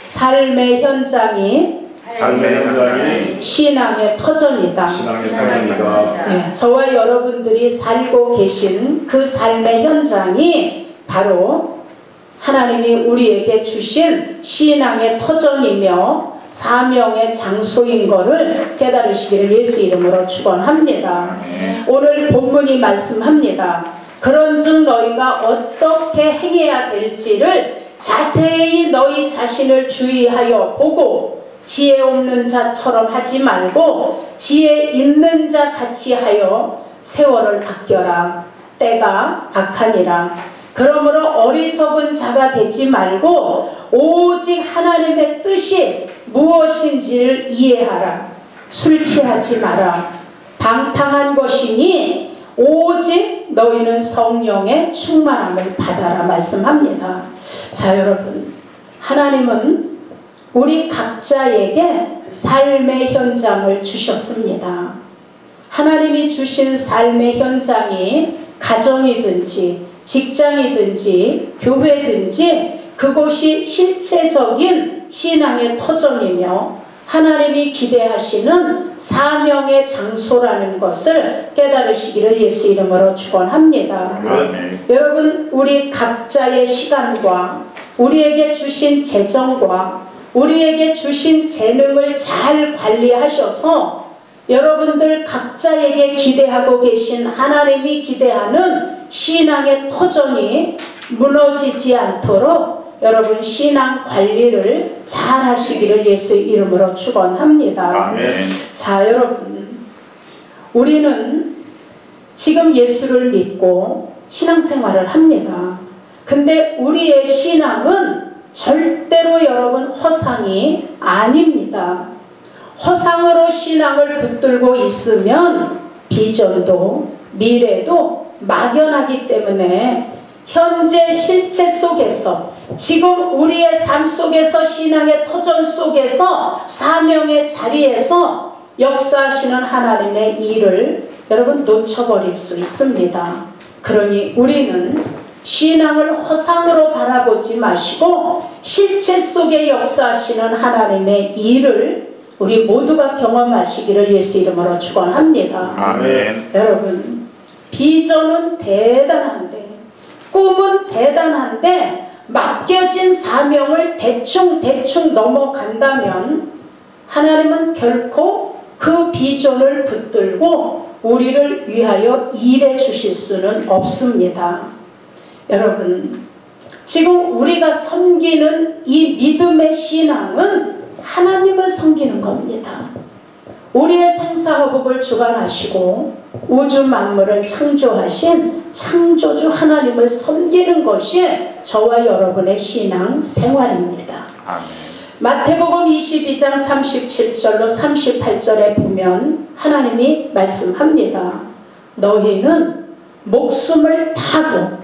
삶의 현장이 신앙의 터전이다. 네, 저와 여러분들이 살고 계신 그 삶의 현장이 바로 하나님이 우리에게 주신 신앙의 터전이며 사명의 장소인 것을 깨달으시기를 예수 이름으로 축원합니다. 오늘 본문이 말씀합니다. 그런즉 너희가 어떻게 행해야 될지를 자세히 너희 자신을 주의하여 보고 지혜 없는 자처럼 하지 말고 지혜 있는 자 같이 하여 세월을 아껴라. 때가 악하니라. 그러므로 어리석은 자가 되지 말고 오직 하나님의 뜻이 무엇인지를 이해하라. 술 취하지 마라. 방탕한 것이니 오직 너희는 성령의 충만함을 받아라 말씀합니다. 자, 여러분, 하나님은 우리 각자에게 삶의 현장을 주셨습니다. 하나님이 주신 삶의 현장이 가정이든지 직장이든지 교회든지 그곳이 실체적인 신앙의 터전이며 하나님이 기대하시는 사명의 장소라는 것을 깨달으시기를 예수 이름으로 축원합니다. 여러분, 우리 각자의 시간과 우리에게 주신 재정과 우리에게 주신 재능을 잘 관리하셔서 여러분들 각자에게 기대하고 계신 하나님이 기대하는 신앙의 터전이 무너지지 않도록 여러분 신앙 관리를 잘 하시기를 예수 이름으로 축원합니다. 자, 여러분, 우리는 지금 예수를 믿고 신앙생활을 합니다. 근데 우리의 신앙은 절대로 여러분 허상이 아닙니다. 허상으로 신앙을 붙들고 있으면 비전도 미래도 막연하기 때문에 현재 실체 속에서 지금 우리의 삶 속에서 신앙의 터전 속에서 사명의 자리에서 역사하시는 하나님의 일을 여러분 놓쳐버릴 수 있습니다. 그러니 우리는 신앙을 허상으로 바라보지 마시고 실체 속에 역사하시는 하나님의 일을 우리 모두가 경험하시기를 예수 이름으로 축원합니다. 아멘. 여러분, 비전은 대단한데 꿈은 대단한데 맡겨진 사명을 대충 넘어간다면 하나님은 결코 그 비전을 붙들고 우리를 위하여 일해 주실 수는 없습니다. 여러분, 지금 우리가 섬기는 이 믿음의 신앙은 하나님을 섬기는 겁니다. 우리의 생사화복을 주관하시고 우주 만물을 창조하신 창조주 하나님을 섬기는 것이 저와 여러분의 신앙 생활입니다. 아멘. 마태복음 22장 37절로 38절에 보면 하나님이 말씀합니다. 너희는 목숨을 다하고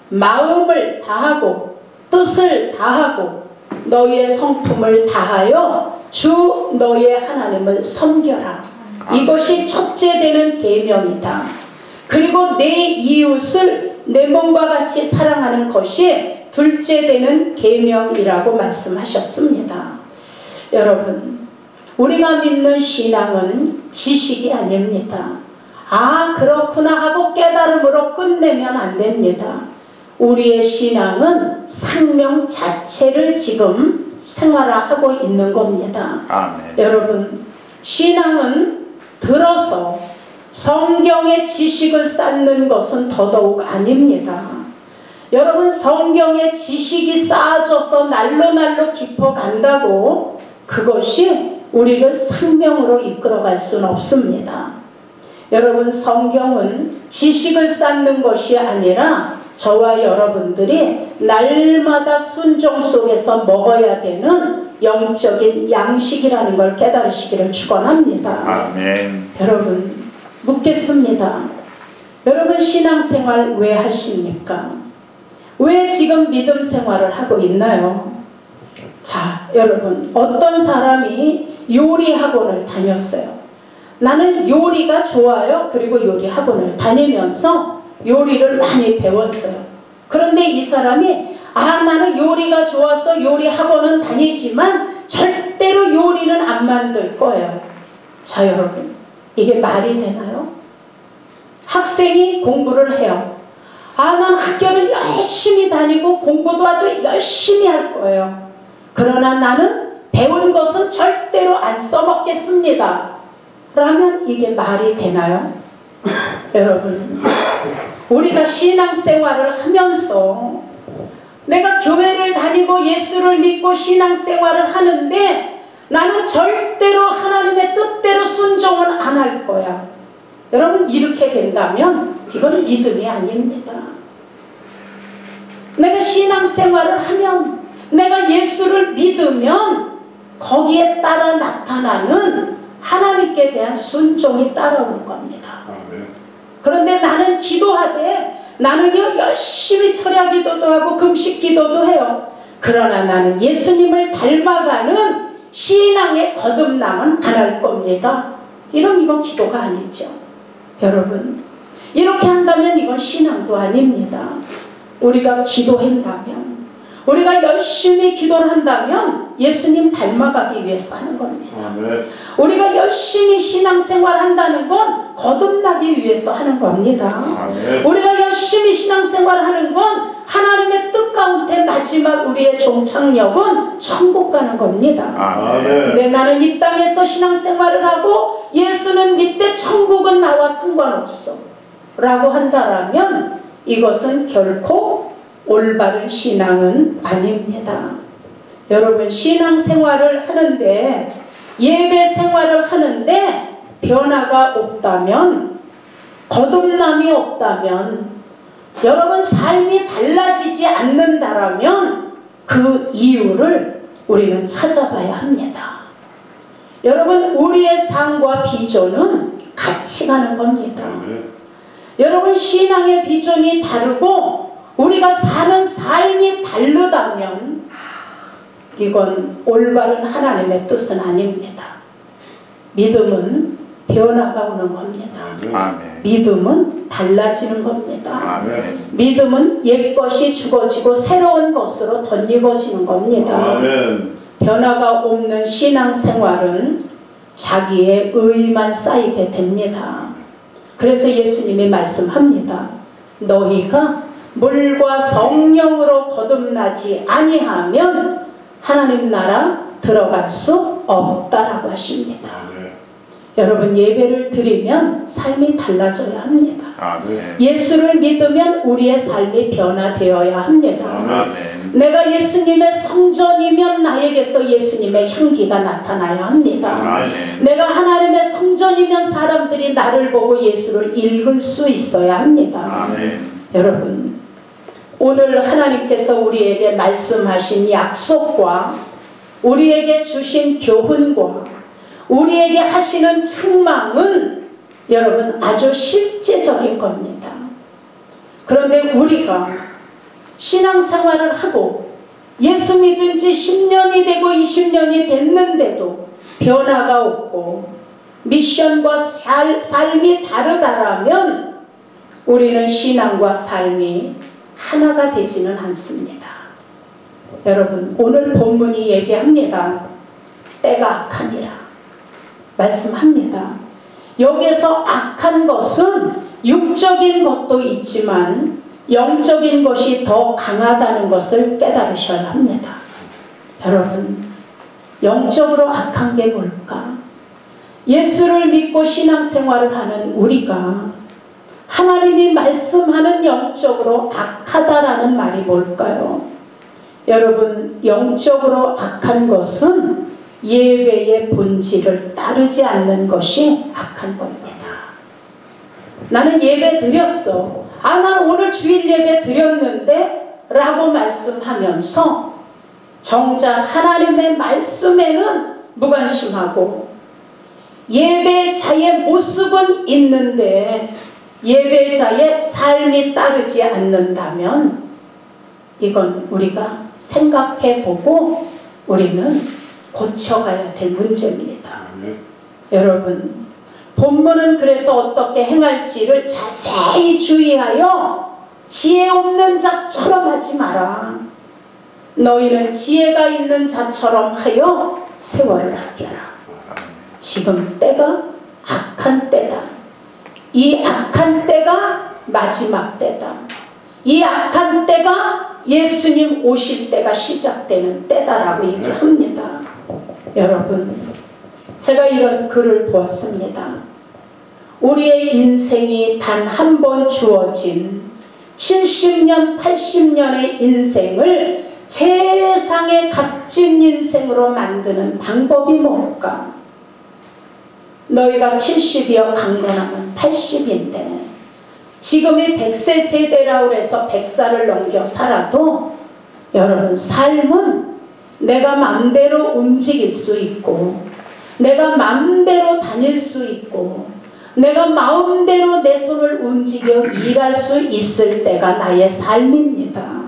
마음을 다하고 뜻을 다하고 너희의 성품을 다하여 주 너희의 하나님을 섬겨라. 이것이 첫째 되는 계명이다. 그리고 내 이웃을 내 몸과 같이 사랑하는 것이 둘째 되는 계명이라고 말씀하셨습니다. 여러분, 우리가 믿는 신앙은 지식이 아닙니다. 아, 그렇구나 하고 깨달음으로 끝내면 안 됩니다. 우리의 신앙은 생명 자체를 지금 생활화하고 있는 겁니다. 아멘. 여러분, 신앙은 들어서 성경의 지식을 쌓는 것은 더더욱 아닙니다. 여러분, 성경의 지식이 쌓아져서 날로 깊어간다고 그것이 우리를 생명으로 이끌어갈 수는 없습니다. 여러분, 성경은 지식을 쌓는 것이 아니라 저와 여러분들이 날마다 순종 속에서 먹어야 되는 영적인 양식이라는 걸 깨달으시기를 축원합니다. 아멘. 여러분, 묻겠습니다. 여러분, 신앙생활 왜 하십니까? 왜 지금 믿음 생활을 하고 있나요? 자, 여러분, 어떤 사람이 요리 학원을 다녔어요. 나는 요리가 좋아요. 그리고 요리 학원을 다니면서 요리를 많이 배웠어요. 그런데 이 사람이 나는 요리가 좋아서 요리 학원은 다니지만 절대로 요리는 안 만들 거예요. 자, 여러분, 이게 말이 되나요? 학생이 공부를 해요. 난 학교를 열심히 다니고 공부도 아주 열심히 할 거예요. 그러나 나는 배운 것은 절대로 안 써먹겠습니다. 라면 이게 말이 되나요? 여러분, 우리가 신앙생활을 하면서 내가 교회를 다니고 예수를 믿고 신앙생활을 하는데 나는 절대로 하나님의 뜻대로 순종은 안 할 거야. 여러분, 이렇게 된다면 이건 믿음이 아닙니다. 내가 신앙생활을 하면, 내가 예수를 믿으면 거기에 따라 나타나는 하나님께 대한 순종이 따라오는 겁니다. 그런데 나는 기도하되, 나는요 열심히 철야 기도도 하고 금식 기도도 해요. 그러나 나는 예수님을 닮아가는 신앙의 거듭남은 안 할 겁니다. 이건 기도가 아니죠. 여러분, 이렇게 한다면 이건 신앙도 아닙니다. 우리가 기도한다면, 우리가 열심히 기도를 한다면 예수님 닮아가기 위해서 하는 겁니다. 우리가 열심히 신앙생활 한다는 건 거듭나기 위해서 하는 겁니다. 우리가 열심히 신앙생활 하는 건 하나님의 뜻 가운데 마지막 우리의 종착역은 천국 가는 겁니다. 근데 나는 이 땅에서 신앙생활을 하고 예수는 밑에 천국은 나와 상관없어 라고 한다면 이것은 결코 올바른 신앙은 아닙니다. 여러분, 신앙생활을 하는데, 예배 생활을 하는데 변화가 없다면, 거듭남이 없다면, 여러분 삶이 달라지지 않는다라면 그 이유를 우리는 찾아봐야 합니다. 여러분, 우리의 삶과 비전은 같이 가는 겁니다. 여러분, 신앙의 비전이 다르고 우리가 사는 삶이 다르다면 이건 올바른 하나님의 뜻은 아닙니다. 믿음은 변화가 오는 겁니다. 믿음은 달라지는 겁니다. 믿음은 옛것이 죽어지고 새로운 것으로 덧입어지는 겁니다. 변화가 없는 신앙생활은 자기의 의만 쌓이게 됩니다. 그래서 예수님이 말씀합니다. 너희가 물과 성령으로 거듭나지 아니하면 하나님 나라 들어갈 수 없다라고 하십니다. 여러분, 예배를 드리면 삶이 달라져야 합니다. 예수를 믿으면 우리의 삶이 변화되어야 합니다. 내가 예수님의 성전이면 나에게서 예수님의 향기가 나타나야 합니다. 내가 하나님의 성전이면 사람들이 나를 보고 예수를 읽을 수 있어야 합니다. 여러분, 오늘 하나님께서 우리에게 말씀하신 약속과 우리에게 주신 교훈과 우리에게 하시는 책망은 여러분 아주 실제적인 겁니다. 그런데 우리가 신앙생활을 하고 예수 믿은 지 10년이 되고 20년이 됐는데도 변화가 없고 미션과 삶이 다르다라면 우리는 신앙과 삶이 하나가 되지는 않습니다. 여러분, 오늘 본문이 얘기합니다. 때가 악하니라 말씀합니다. 여기서 악한 것은 육적인 것도 있지만 영적인 것이 더 강하다는 것을 깨달으셔야 합니다. 여러분, 영적으로 악한 게 뭘까? 예수를 믿고 신앙생활을 하는 우리가 하나님이 말씀하는 영적으로 악하다라는 말이 뭘까요? 여러분, 영적으로 악한 것은 예배의 본질을 따르지 않는 것이 악한 겁니다. 나는 예배 드렸어. 난 오늘 주일 예배 드렸는데 라고 말씀하면서 정작 하나님의 말씀에는 무관심하고 예배자의 모습은 있는데 예배자의 삶이 따르지 않는다면 이건 우리가 생각해보고 우리는 고쳐가야 될 문제입니다. 여러분, 본문은 그래서 어떻게 행할지를 자세히 주의하여 지혜 없는 자처럼 하지 마라. 너희는 지혜가 있는 자처럼 하여 세월을 아껴라. 지금 때가 악한 때다. 이 악한 때가 마지막 때다. 이 악한 때가 예수님 오실 때가 시작되는 때다라고 얘기합니다. 여러분, 제가 이런 글을 보았습니다. 우리의 인생이 단 한 번 주어진 70년, 80년의 인생을 세상의 값진 인생으로 만드는 방법이 뭘까? 너희가 70이여 강건하면 80인데 지금이 100세 세대라고 해서 100살을 넘겨 살아도 여러분, 삶은 내가 마음대로 움직일 수 있고 내가 마음대로 다닐 수 있고 내가 마음대로 내 손을 움직여 일할 수 있을 때가 나의 삶입니다.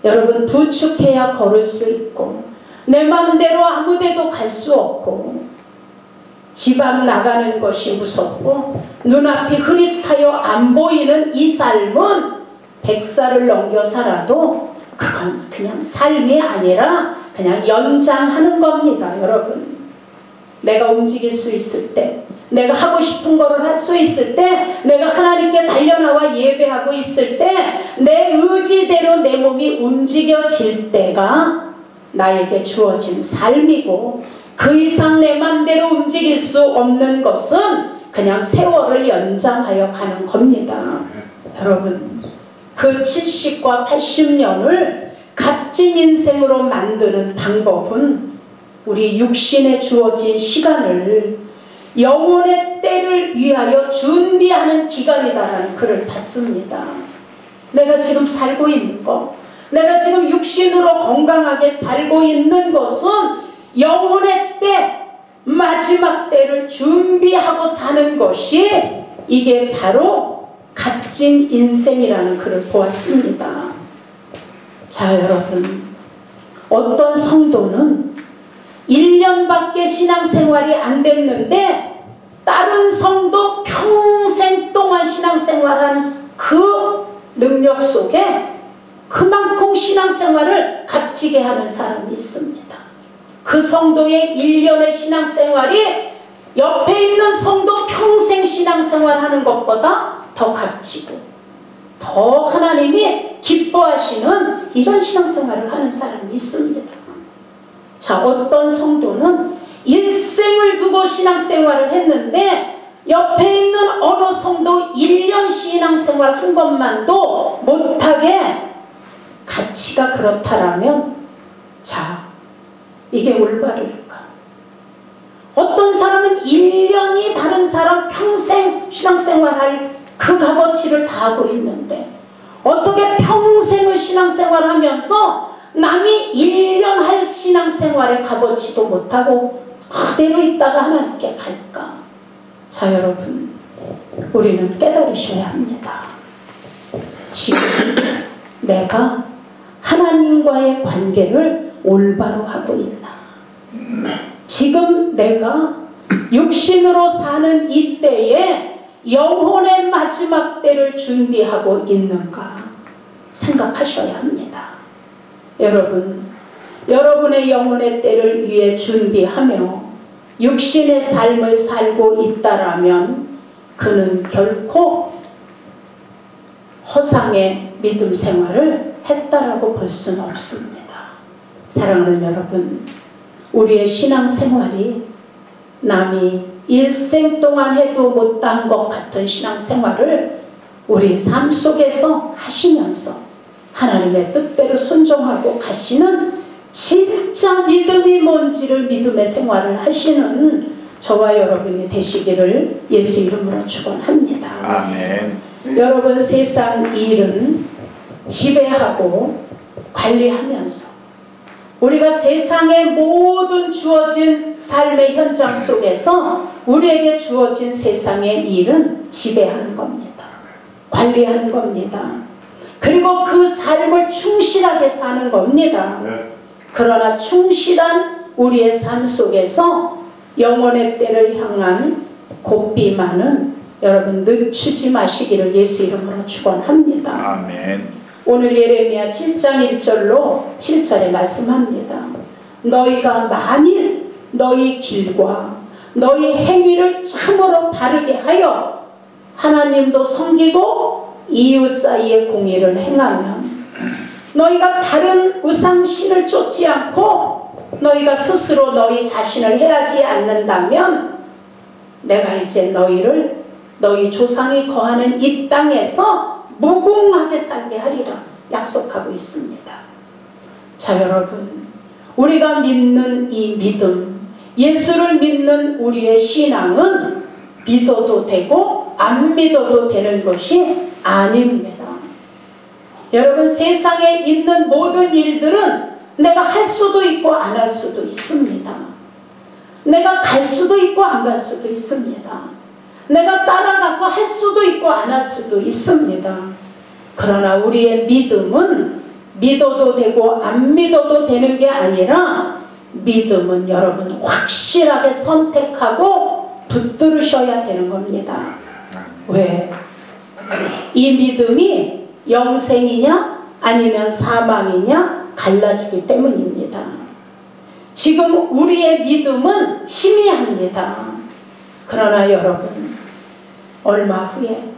여러분, 부축해야 걸을 수 있고 내 마음대로 아무데도 갈 수 없고 집 앞 나가는 것이 무섭고 눈앞이 흐릿하여 안 보이는 이 삶은 100살을 넘겨 살아도 그건 그냥 삶이 아니라 그냥 연장하는 겁니다. 여러분, 내가 움직일 수 있을 때, 내가 하고 싶은 거를 할 수 있을 때, 내가 하나님께 달려나와 예배하고 있을 때 내 의지대로 내 몸이 움직여질 때가 나에게 주어진 삶이고 그 이상 내 맘대로 움직일 수 없는 것은 그냥 세월을 연장하여 가는 겁니다. 여러분, 그 70과 80년을 값진 인생으로 만드는 방법은 우리 육신에 주어진 시간을 영혼의 때를 위하여 준비하는 기간이다라는 글을 봤습니다. 내가 지금 살고 있는 것, 내가 지금 육신으로 건강하게 살고 있는 것은 영혼의 때, 마지막 때를 준비하고 사는 것이 이게 바로 값진 인생이라는 글을 보았습니다. 자, 여러분, 어떤 성도는 1년밖에 신앙생활이 안 됐는데 다른 성도 평생 동안 신앙생활한 그 능력 속에 그만큼 신앙생활을 값지게 하는 사람이 있습니다. 그 성도의 1년의 신앙생활이 옆에 있는 성도 평생 신앙생활하는 것보다 더 값지고 더 하나님이 기뻐하시는 이런 신앙생활을 하는 사람이 있습니다. 자, 어떤 성도는 일생을 두고 신앙생활을 했는데 옆에 있는 어느 성도 1년 신앙생활 한 것만도 못하게 가치가 그렇다라면, 자, 이게 올바를까? 어떤 사람은 1년이 다른 사람 평생 신앙생활할 그 값어치를 다 하고 있는데 어떻게 평생을 신앙생활하면서 남이 1년 할 신앙생활의 값어치도 못하고 그대로 있다가 하나님께 갈까? 자, 여러분, 우리는 깨달으셔야 합니다. 지금 내가 하나님과의 관계를 올바로 하고 있나? 지금 내가 육신으로 사는 이때에 영혼의 마지막 때를 준비하고 있는가 생각하셔야 합니다. 여러분, 여러분의 영혼의 때를 위해 준비하며 육신의 삶을 살고 있다라면 그는 결코 허상의 믿음 생활을 했다라고 볼 수는 없습니다. 사랑하는 여러분, 우리의 신앙생활이 남이 일생 동안 해도 못한 것 같은 신앙생활을 우리 삶 속에서 하시면서 하나님의 뜻대로 순종하고 가시는 진짜 믿음이 뭔지를 믿음의 생활을 하시는 저와 여러분이 되시기를 예수 이름으로 축원합니다. 아멘. 여러분, 세상 일은 지배하고 관리하면서 우리가 세상의 모든 주어진 삶의 현장 속에서 우리에게 주어진 세상의 일은 지배하는 겁니다. 관리하는 겁니다. 그리고 그 삶을 충실하게 사는 겁니다. 그러나 충실한 우리의 삶 속에서 영혼의 때를 향한 고삐만은 여러분 늦추지 마시기를 예수 이름으로 축원합니다. 아멘. 오늘 예레미야 7장 1절로 7절에 말씀합니다. 너희가 만일 너희 길과 너희 행위를 참으로 바르게 하여 하나님도 섬기고 이웃 사이의 공의를 행하면, 너희가 다른 우상신을 쫓지 않고 너희가 스스로 너희 자신을 해하지 않는다면 내가 이제 너희를 너희 조상이 거하는 이 땅에서 무궁하게 살게 하리라 약속하고 있습니다. 자, 여러분, 우리가 믿는 이 믿음, 예수를 믿는 우리의 신앙은 믿어도 되고 안 믿어도 되는 것이 아닙니다. 여러분, 세상에 있는 모든 일들은 내가 할 수도 있고 안 할 수도 있습니다. 내가 갈 수도 있고 안 갈 수도 있습니다. 내가 따라가서 할 수도 있고 안 할 수도 있습니다. 그러나 우리의 믿음은 믿어도 되고 안 믿어도 되는 게 아니라, 믿음은 여러분 확실하게 선택하고 붙들으셔야 되는 겁니다. 왜? 이 믿음이 영생이냐 아니면 사망이냐 갈라지기 때문입니다. 지금 우리의 믿음은 희미합니다. 그러나 여러분, 얼마 후에